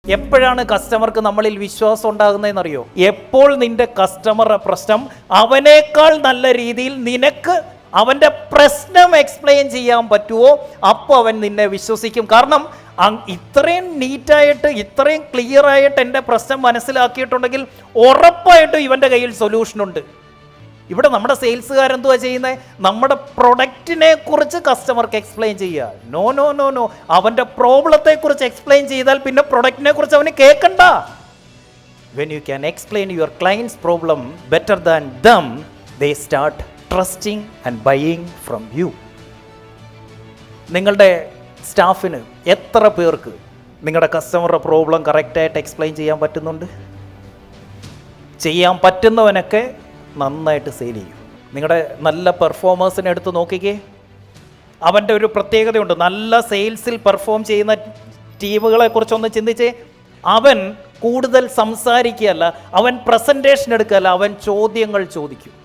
എപ്പോഴാണ് കസ്റ്റമർക്ക് നമ്മളിൽ വിശ്വാസം ഉണ്ടാകുന്നതെന്നറിയോ? എപ്പോൾ നിന്റെ കസ്റ്റമറുടെ പ്രശ്നം അവനേക്കാൾ നല്ല രീതിയിൽ നിനക്ക് അവൻ്റെ പ്രശ്നം എക്സ്പ്ലെയിൻ ചെയ്യാൻ പറ്റുമോ, അപ്പോൾ അവൻ നിന്നെ വിശ്വസിക്കും. കാരണം ഇത്രയും നീറ്റായിട്ട് ഇത്രയും ക്ലിയർ ആയിട്ട് എൻ്റെ പ്രശ്നം മനസ്സിലാക്കിയിട്ടുണ്ടെങ്കിൽ ഉറപ്പായിട്ടും ഇവൻ്റെ കയ്യിൽ സൊല്യൂഷനുണ്ട്. ഇവിടെ നമ്മുടെ സെയിൽസുകാരെന്തുവാ ചെയ്യുന്നത്? നമ്മുടെ പ്രൊഡക്റ്റിനെ കുറിച്ച് കസ്റ്റമർക്ക് എക്സ്പ്ലെയിൻ ചെയ്യുക. നോ നോ നോ നോ, അവൻ്റെ പ്രോബ്ലത്തെ കുറിച്ച് എക്സ്പ്ലെയിൻ ചെയ്താൽ പിന്നെ പ്രൊഡക്റ്റിനെ കുറിച്ച് അവന് കേൾക്കണ്ട. When you can explain your clients problem better than them, they start trusting and buying from you. നിങ്ങളുടെ സ്റ്റാഫിന് എത്ര പേർക്ക് നിങ്ങളുടെ കസ്റ്റമറുടെ പ്രോബ്ലം കറക്റ്റായിട്ട് എക്സ്പ്ലെയിൻ ചെയ്യാൻ പറ്റുന്നുണ്ട്? ചെയ്യാൻ പറ്റുന്നവനൊക്കെ നന്നായിട്ട് സെയിൽ ചെയ്യും. നിങ്ങളുടെ നല്ല പെർഫോമേഴ്സിനെ എടുത്ത് നോക്കിക്കേ, അവൻ്റെ ഒരു പ്രത്യേകതയുണ്ട്. നല്ല സെയിൽസിൽ പെർഫോം ചെയ്യുന്ന ടീമുകളെ കുറിച്ചൊന്ന് ചിന്തിച്ചേ. അവൻ കൂടുതൽ സംസാരിക്കുകയല്ല, അവൻ പ്രസൻറ്റേഷൻ എടുക്കുകയല്ല, അവൻ ചോദ്യങ്ങൾ ചോദിക്കും.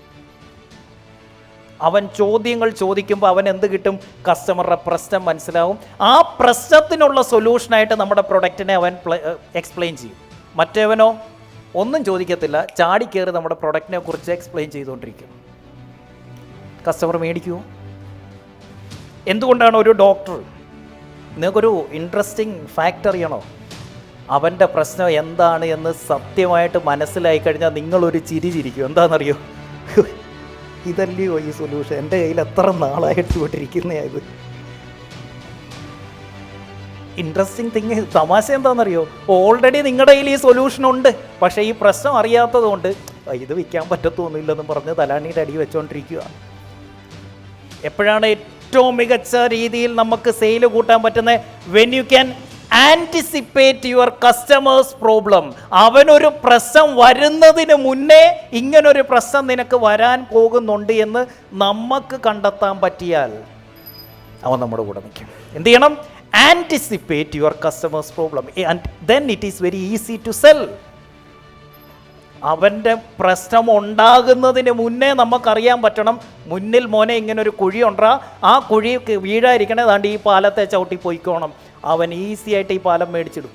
അവൻ ചോദ്യങ്ങൾ ചോദിക്കുമ്പോൾ അവൻ എന്ത് കിട്ടും? കസ്റ്റമറുടെ പ്രശ്നം മനസ്സിലാവും. ആ പ്രശ്നത്തിനുള്ള സൊല്യൂഷനായിട്ട് നമ്മുടെ പ്രൊഡക്റ്റിനെ അവൻ എക്സ്പ്ലെയിൻ ചെയ്യും. മറ്റേവനോ ഒന്നും ചോദിക്കത്തില്ല, ചാടിക്കയറി നമ്മുടെ പ്രൊഡക്റ്റിനെ കുറിച്ച് എക്സ്പ്ലെയിൻ ചെയ്തുകൊണ്ടിരിക്കും. കസ്റ്റമർ മേടിക്കുമോ? എന്തുകൊണ്ടാണ് ഒരു ഡോക്ടർ, നിങ്ങൾക്കൊരു ഇൻട്രസ്റ്റിംഗ് ഫാക്ട് അറിയണോ? അവൻ്റെ പ്രശ്നം എന്താണ് എന്ന് സത്യമായിട്ട് മനസ്സിലായി കഴിഞ്ഞാൽ നിങ്ങളൊരു ചിരി ചിരിക്കും. എന്താണെന്നറിയോ? ഇതല്ലയോ ഈ സൊല്യൂഷൻ, എൻ്റെ കയ്യിൽ എത്ര നാളായിട്ട് വിട്ടിരിക്കുന്നതായത്. ഇൻട്രസ്റ്റിംഗ് തിങ്, തമാശ എന്താണെന്നറിയോ? ഓൾറെഡി നിങ്ങളുടെ കയ്യിൽ ഈ സൊല്യൂഷൻ ഉണ്ട്, പക്ഷേ ഈ പ്രശ്നം അറിയാത്തത് കൊണ്ട് ഇത് വിൽക്കാൻ പറ്റത്തൊന്നുമില്ലെന്ന് പറഞ്ഞ് തലാണിയുടെ അടി വെച്ചുകൊണ്ടിരിക്കുക. എപ്പോഴാണ് ഏറ്റവും മികച്ച രീതിയിൽ നമുക്ക് സെയിൽ കൂട്ടാൻ പറ്റുന്നത്? When you can anticipate your customers problem. അവനൊരു പ്രശ്നം വരുന്നതിന് മുന്നേ ഇങ്ങനൊരു പ്രശ്നം നിനക്ക് വരാൻ പോകുന്നുണ്ട് എന്ന് നമുക്ക് കണ്ടെത്താൻ പറ്റിയാൽ അവൻ നമ്മുടെ കൂടെ നിൽക്കും. എന്ത് ചെയ്യണം? Anticipate your customer's problem and then it is very easy to sell. അവൻ്റെ പ്രശ്നം ഉണ്ടാകുന്നതിന് മുന്നേ നമുക്കറിയാൻ പറ്റണം, മുന്നിൽ മോനെ ഇങ്ങനൊരു കുഴി ഉണ്ടാ, ആ കുഴി വീഴാതിരിക്കണേ താണ്ട് ഈ പാലത്തെ ചവിട്ടി പോയിക്കോണം. അവൻ ഈസി ആയിട്ട് ഈ പാലം മേടിച്ചിടും.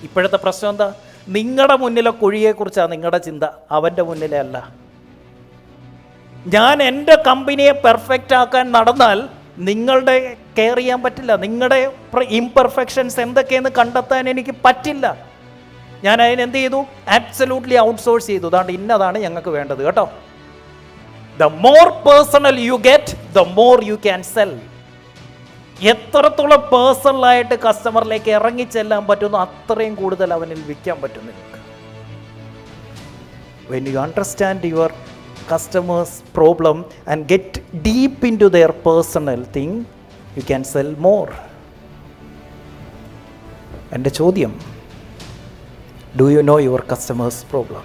ഇപ്പോഴത്തെ പ്രശ്നം എന്താ? നിങ്ങളുടെ മുന്നിലെ കുഴിയെക്കുറിച്ചാണ് നിങ്ങളുടെ ചിന്ത, അവൻ്റെ മുന്നിലെ അല്ല. ഞാൻ എൻ്റെ കമ്പനിയെ പെർഫെക്റ്റ് ആക്കാൻ നടന്നാൽ നിങ്ങളുടെ കെയർ ചെയ്യാൻ പറ്റില്ല. നിങ്ങളുടെ ഇംപെർഫെക്ഷൻസ് എന്തൊക്കെയെന്ന് കണ്ടെത്താൻ എനിക്ക് പറ്റില്ല. ഞാൻ അതിനെന്ത് ചെയ്തു? ആബ്സല്യൂട്ട്ലി ഔട്ട്സോഴ്സ് ചെയ്തു. അതാണ്ട് ഇന്നതാണ് ഞങ്ങൾക്ക് വേണ്ടത് കേട്ടോ. The more personal you get, the more you can sell. എത്രത്തോളം പേഴ്സണലായിട്ട് കസ്റ്റമറിലേക്ക് ഇറങ്ങിച്ചെല്ലാൻ പറ്റുന്നു അത്രയും കൂടുതൽ അവനിൽ വിൽക്കാൻ പറ്റും നിങ്ങൾക്ക്. When you understand your customers problem and get deep into their personal thing, you can sell more. എൻ്റെ ചോദ്യം, do you know your customers problem?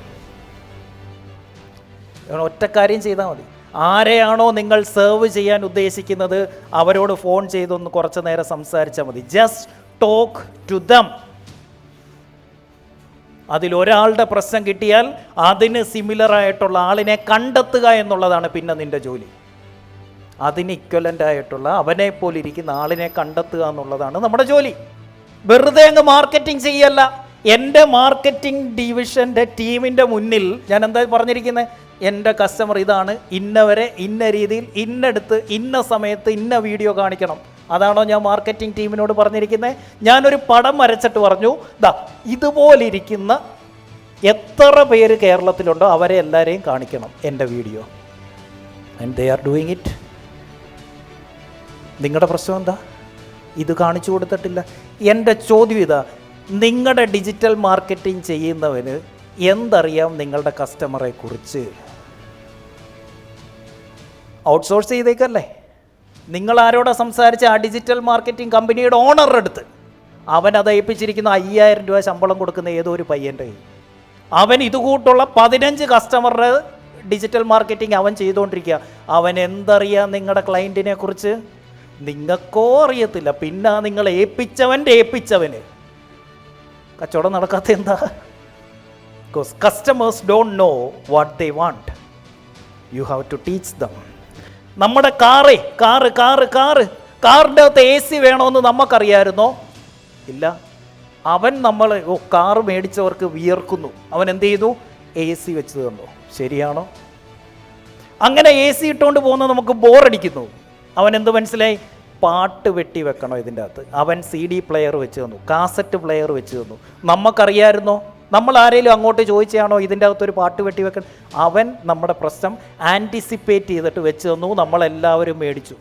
ഒറ്റ കാര്യം ചെയ്താൽ മതി. ആരെയാണോ നിങ്ങൾ സെർവ് ചെയ്യാൻ ഉദ്ദേശിക്കുന്നത് അവരോട് ഫോൺ ചെയ്തൊന്ന് കുറച്ച് നേരം സംസാരിച്ചാൽ മതി. Just talk to them. അതിലൊരാളുടെ പ്രശ്നം കിട്ടിയാൽ അതിന് സിമിലറായിട്ടുള്ള ആളിനെ കണ്ടെത്തുക എന്നുള്ളതാണ് പിന്നെ നിൻ്റെ ജോലി. അതിന് ഇക്വലൻ്റ് ആയിട്ടുള്ള അവനെ പോലെ ഇരിക്കുന്ന ആളിനെ കണ്ടെത്തുക എന്നുള്ളതാണ് നമ്മുടെ ജോലി. വെറുതെ അങ്ങ് മാർക്കറ്റിംഗ് ചെയ്യല്ല. എൻ്റെ മാർക്കറ്റിംഗ് ഡിവിഷൻ്റെ ടീമിൻ്റെ മുന്നിൽ ഞാൻ എന്താ പറഞ്ഞിരിക്കുന്നത്? എൻ്റെ കസ്റ്റമർ ഇതാണ്, ഇന്നവരെ ഇന്ന രീതിയിൽ ഇന്നടുത്ത് ഇന്ന സമയത്ത് ഇന്ന വീഡിയോ കാണിക്കണം. അതാണോ ഞാൻ മാർക്കറ്റിംഗ് ടീമിനോട് പറഞ്ഞിരിക്കുന്നത്? ഞാനൊരു പടം വരച്ചിട്ട് പറഞ്ഞു, ദാ ഇതുപോലിരിക്കുന്ന എത്ര പേര് കേരളത്തിലുണ്ടോ അവരെ എല്ലാവരെയും കാണിക്കണം എൻ്റെ video. And they are doing it. നിങ്ങളുടെ പ്രശ്നം എന്താ? ഇത് കാണിച്ചു കൊടുത്തിട്ടില്ല. എൻ്റെ ചോദ്യം ഇതാ, നിങ്ങളുടെ ഡിജിറ്റൽ മാർക്കറ്റിംഗ് ചെയ്യുന്നവന് എന്തറിയാം നിങ്ങളുടെ കസ്റ്റമറെ കുറിച്ച്? ഔട്ട്സോഴ്സ് ചെയ്തേക്കല്ലേ? നിങ്ങൾ ആരോടാ സംസാരിച്ച? ആ ഡിജിറ്റൽ മാർക്കറ്റിംഗ് കമ്പനിയുടെ ഓണറുടെ അടുത്ത്. അവൻ അത് ഏൽപ്പിച്ചിരിക്കുന്ന 5000 രൂപ ശമ്പളം കൊടുക്കുന്ന ഏതോ ഒരു പയ്യൻ്റെ. അവൻ ഇതുകൂട്ടുള്ള 15 കസ്റ്റമറുടെ ഡിജിറ്റൽ മാർക്കറ്റിംഗ് അവൻ ചെയ്തുകൊണ്ടിരിക്കുക. അവൻ എന്തറിയാം നിങ്ങളുടെ ക്ലയൻറ്റിനെ കുറിച്ച്? നിങ്ങൾക്കോ അറിയത്തില്ല. പിന്നെ നിങ്ങൾ ഏൽപ്പിച്ചവന് കച്ചവടം നടക്കാത്ത എന്താ? Because customers don't know what they want. You have to teach them. നമ്മുടെ കാറിൻ്റെ അകത്ത് AC വേണമെന്ന് നമുക്കറിയാമായിരുന്നോ? ഇല്ല. അവൻ നമ്മൾ കാറ് മേടിച്ചവർക്ക് വിയർക്കുന്നു, അവൻ എന്ത് ചെയ്തു? AC വെച്ച് തന്നു. ശരിയാണോ? അങ്ങനെ AC ഇട്ടുകൊണ്ട് പോകുന്നത് നമുക്ക് ബോറടിക്കുന്നു. അവൻ എന്ത് മനസ്സിലായി? പാട്ട് വെട്ടി വെക്കണോ ഇതിൻ്റെ അകത്ത്? അവൻ CD പ്ലെയർ വെച്ച് തന്നു, കാസറ്റ് പ്ലെയർ വെച്ച് തന്നു. നമുക്കറിയാമായിരുന്നോ? നമ്മൾ ആരെങ്കിലും അങ്ങോട്ട് ചോദിച്ചാണോ ഇതിൻ്റെ അകത്തൊരു പാട്ട് വെട്ടി വെക്കണം? അവൻ നമ്മുടെ പ്രശ്നം ആൻറ്റിസിപ്പേറ്റ് ചെയ്തിട്ട് വെച്ച് തന്നു, നമ്മളെല്ലാവരും മേടിച്ചു.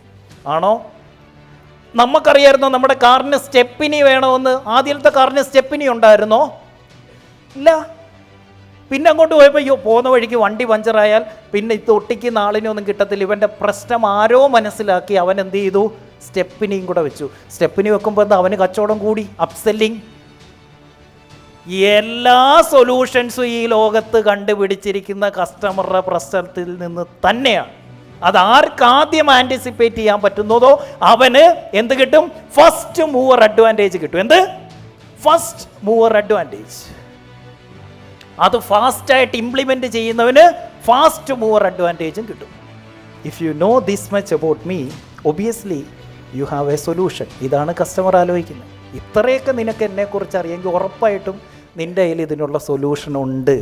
ആണോ? നമുക്കറിയാമായിരുന്നോ നമ്മുടെ കാറിന് സ്റ്റെപ്പിനി വേണമെന്ന്? ആദ്യത്തെ കാറിന് സ്റ്റെപ്പിനി ഉണ്ടായിരുന്നോ? ഇല്ല. പിന്നെ അങ്ങോട്ട് പോയപ്പോൾ പോകുന്ന വഴിക്ക് വണ്ടി പഞ്ചറായാൽ പിന്നെ ഇത് ഒട്ടിക്കുന്ന ആളിനൊന്നും കിട്ടത്തില്ല. ഇവൻ്റെ പ്രശ്നം ആരോ മനസ്സിലാക്കി അവൻ എന്ത് ചെയ്തു? സ്റ്റെപ്പിനിയും കൂടെ വെച്ചു. സ്റ്റെപ്പിനി വെക്കുമ്പോൾ എന്താ? അവന് കച്ചവടം കൂടി, അപ്സെല്ലിങ്. എല്ലാ സൊല്യൂഷൻസും ഈ ലോകത്ത് കണ്ടുപിടിച്ചിരിക്കുന്ന കസ്റ്റമറുടെ പ്രശ്നത്തിൽ നിന്ന് തന്നെയാണ്. അത് ആർക്കാദ്യം ആൻറ്റിസിപ്പേറ്റ് ചെയ്യാൻ പറ്റുന്നതോ അവന് എന്ത് കിട്ടും? ഫസ്റ്റ് മൂവർ അഡ്വാൻറ്റേജ് കിട്ടും. എന്ത്? First mover advantage. അത് ഫാസ്റ്റായിട്ട് ഇംപ്ലിമെൻറ്റ് ചെയ്യുന്നവന് ഫാസ്റ്റ് മൂവർ അഡ്വാൻറ്റേജും കിട്ടും. If you know this much about me, obviously you have a solution. ഇതാണ് കസ്റ്റമർ ആലോചിക്കുന്നത്. ഇത്രയൊക്കെ നിനക്ക് എന്നെക്കുറിച്ച് അറിയെങ്കിൽ ഉറപ്പായിട്ടും നിൻ്റെ കയ്യിൽ ഇതിനുള്ള സൊല്യൂഷൻ ഉണ്ട്.